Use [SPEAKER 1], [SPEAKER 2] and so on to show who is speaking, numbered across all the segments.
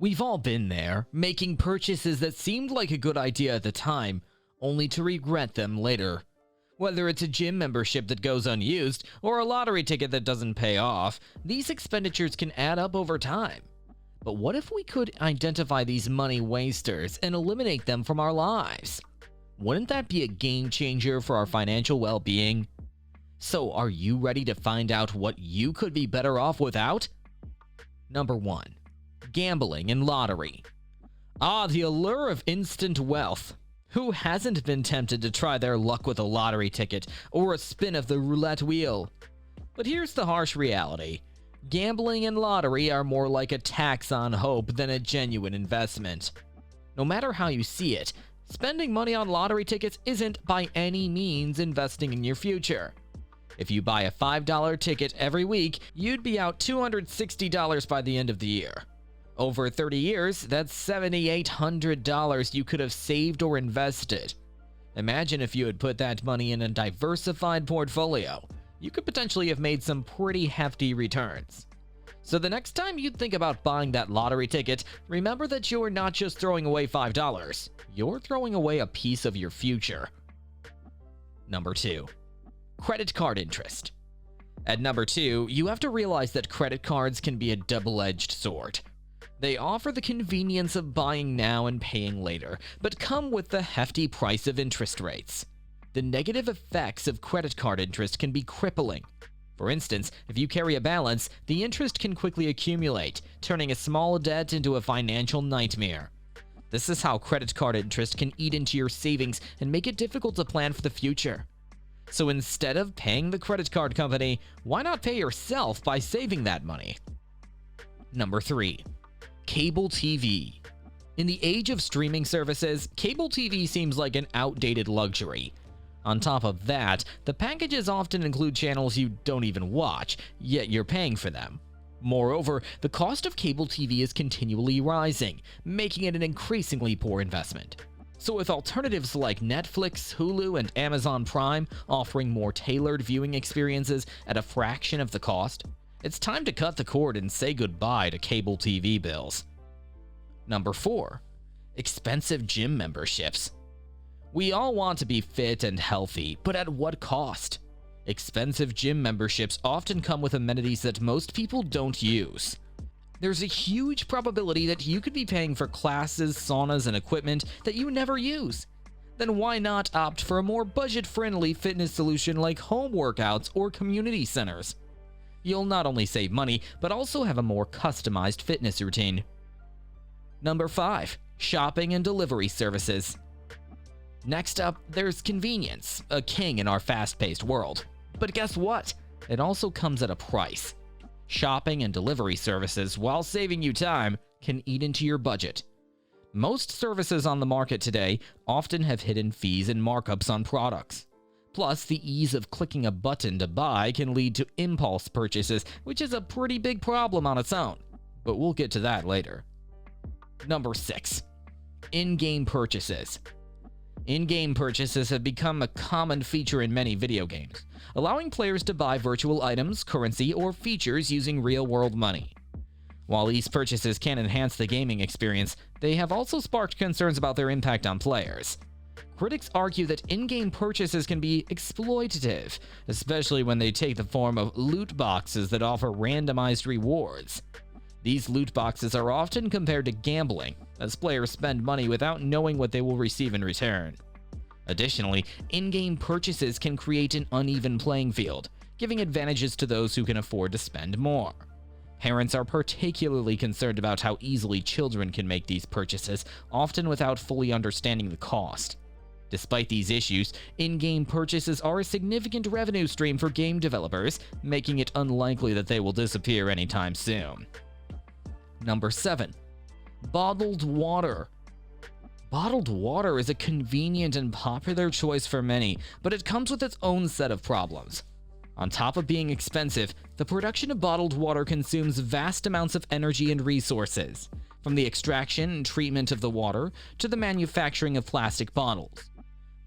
[SPEAKER 1] We've all been there, making purchases that seemed like a good idea at the time, only to regret them later. Whether it's a gym membership that goes unused, or a lottery ticket that doesn't pay off, these expenditures can add up over time. But what if we could identify these money wasters and eliminate them from our lives? Wouldn't that be a game changer for our financial well-being? So are you ready to find out what you could be better off without? Number 1. Gambling and lottery. The allure of instant wealth. Who hasn't been tempted to try their luck with a lottery ticket or a spin of the roulette wheel? But here's the harsh reality. Gambling and lottery are more like a tax on hope than a genuine investment. No matter how you see it, spending money on lottery tickets isn't by any means investing in your future. If you buy a $5 ticket every week, you'd be out $260 by the end of the year. Over 30 years, that's $7,800 you could have saved or invested. Imagine if you had put that money in a diversified portfolio. You could potentially have made some pretty hefty returns. So the next time you think about buying that lottery ticket, remember that you're not just throwing away $5. You're throwing away a piece of your future. Number 2. Credit card interest. At number 2, you have to realize that credit cards can be a double-edged sword. They offer the convenience of buying now and paying later, but come with the hefty price of interest rates. The negative effects of credit card interest can be crippling. For instance, if you carry a balance, the interest can quickly accumulate, turning a small debt into a financial nightmare. This is how credit card interest can eat into your savings and make it difficult to plan for the future. So instead of paying the credit card company, why not pay yourself by saving that money? Number 3. Cable TV. In the age of streaming services, cable TV seems like an outdated luxury. On top of that, the packages often include channels you don't even watch, yet you're paying for them. Moreover, the cost of cable TV is continually rising, making it an increasingly poor investment. So with alternatives like Netflix, Hulu, and Amazon Prime offering more tailored viewing experiences at a fraction of the cost, it's time to cut the cord and say goodbye to cable TV bills. Number 4. Expensive gym memberships. We all want to be fit and healthy, but at what cost? Expensive gym memberships often come with amenities that most people don't use. There's a huge probability that you could be paying for classes, saunas, and equipment that you never use. Then why not opt for a more budget-friendly fitness solution like home workouts or community centers? You'll not only save money, but also have a more customized fitness routine. Number 5. Shopping and delivery services. Next up, there's convenience, a king in our fast-paced world. But guess what? It also comes at a price. Shopping and delivery services, while saving you time, can eat into your budget. Most services on the market today often have hidden fees and markups on products. Plus, the ease of clicking a button to buy can lead to impulse purchases, which is a pretty big problem on its own. But we'll get to that later. Number 6. In-game purchases. In-game purchases have become a common feature in many video games, allowing players to buy virtual items, currency, or features using real-world money. While these purchases can enhance the gaming experience, they have also sparked concerns about their impact on players. Critics argue that in-game purchases can be exploitative, especially when they take the form of loot boxes that offer randomized rewards. These loot boxes are often compared to gambling, as players spend money without knowing what they will receive in return. Additionally, in-game purchases can create an uneven playing field, giving advantages to those who can afford to spend more. Parents are particularly concerned about how easily children can make these purchases, often without fully understanding the cost. Despite these issues, in-game purchases are a significant revenue stream for game developers, making it unlikely that they will disappear anytime soon. Number 7. Bottled water. Bottled water is a convenient and popular choice for many, but it comes with its own set of problems. On top of being expensive, the production of bottled water consumes vast amounts of energy and resources, from the extraction and treatment of the water to the manufacturing of plastic bottles.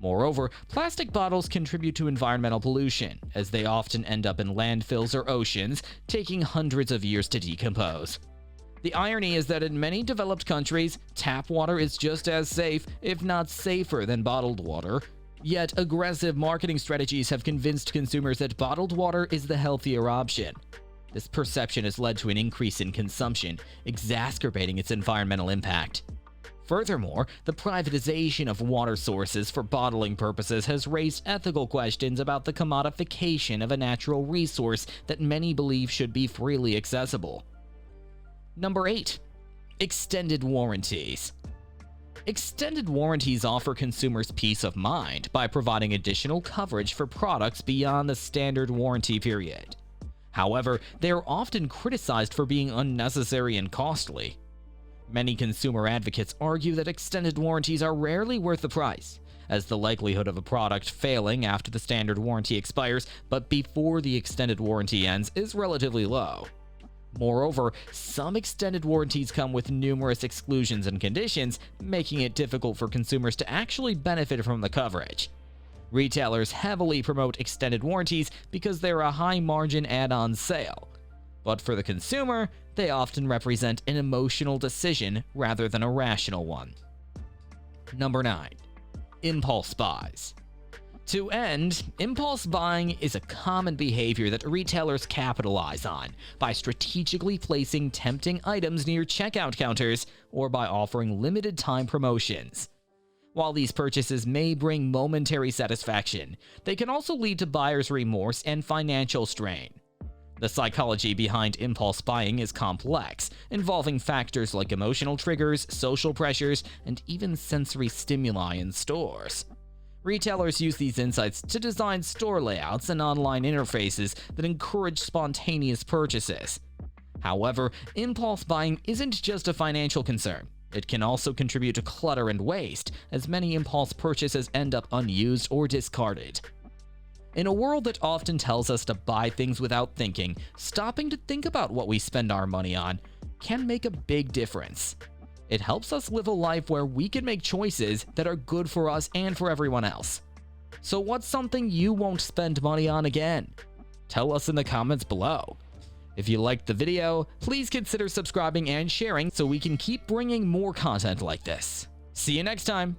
[SPEAKER 1] Moreover, plastic bottles contribute to environmental pollution, as they often end up in landfills or oceans, taking hundreds of years to decompose. The irony is that in many developed countries, tap water is just as safe, if not safer, than bottled water. Yet, aggressive marketing strategies have convinced consumers that bottled water is the healthier option. This perception has led to an increase in consumption, exacerbating its environmental impact. Furthermore, the privatization of water sources for bottling purposes has raised ethical questions about the commodification of a natural resource that many believe should be freely accessible. Number 8. Extended warranties. Extended warranties offer consumers peace of mind by providing additional coverage for products beyond the standard warranty period. However, they are often criticized for being unnecessary and costly. Many consumer advocates argue that extended warranties are rarely worth the price, as the likelihood of a product failing after the standard warranty expires but before the extended warranty ends is relatively low. Moreover, some extended warranties come with numerous exclusions and conditions, making it difficult for consumers to actually benefit from the coverage. Retailers heavily promote extended warranties because they're a high-margin add-on sale. But for the consumer, they often represent an emotional decision rather than a rational one. Number 9. Impulse buys. To end, impulse buying is a common behavior that retailers capitalize on by strategically placing tempting items near checkout counters or by offering limited-time promotions. While these purchases may bring momentary satisfaction, they can also lead to buyer's remorse and financial strain. The psychology behind impulse buying is complex, involving factors like emotional triggers, social pressures, and even sensory stimuli in stores. Retailers use these insights to design store layouts and online interfaces that encourage spontaneous purchases. However, impulse buying isn't just a financial concern. It can also contribute to clutter and waste, as many impulse purchases end up unused or discarded. In a world that often tells us to buy things without thinking, stopping to think about what we spend our money on can make a big difference. It helps us live a life where we can make choices that are good for us and for everyone else. So what's something you won't spend money on again? Tell us in the comments below. If you liked the video, please consider subscribing and sharing so we can keep bringing more content like this. See you next time!